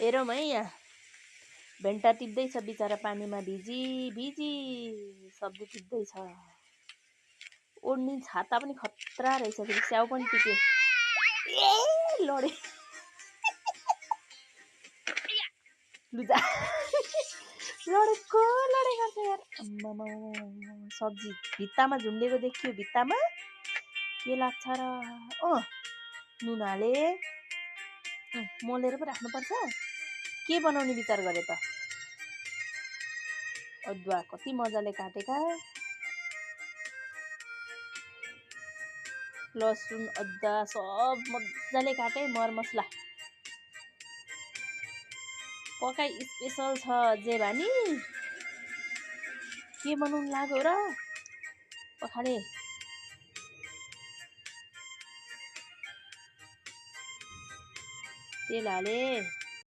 हेरौँ है यहाँ भेन्टा टिप्दैछ बिचरा पानीमा भिजी भिजी सब्जी टिप्दैछ। ओड्ने छाता पनि खतरा रहेछ फेरि स्याउ पनि टिप्यो। ए लडे लुजा लडेको लडेको छ यार। आम्मामा सब्जी भित्तामा झुन्डेको देखियो भित्तामा के लाग्छ र। नुन हाले मोलेर पो राख्नुपर्छ। के बनाउने विचार गरे त? अदुवा कति मजाले काटेका, लसुन अदुवा सब मजाले काटे, मरमसला पकाइ स्पेसल छ जेभानी। के बनाउनु लाग्यो र पखाले? तेल हाले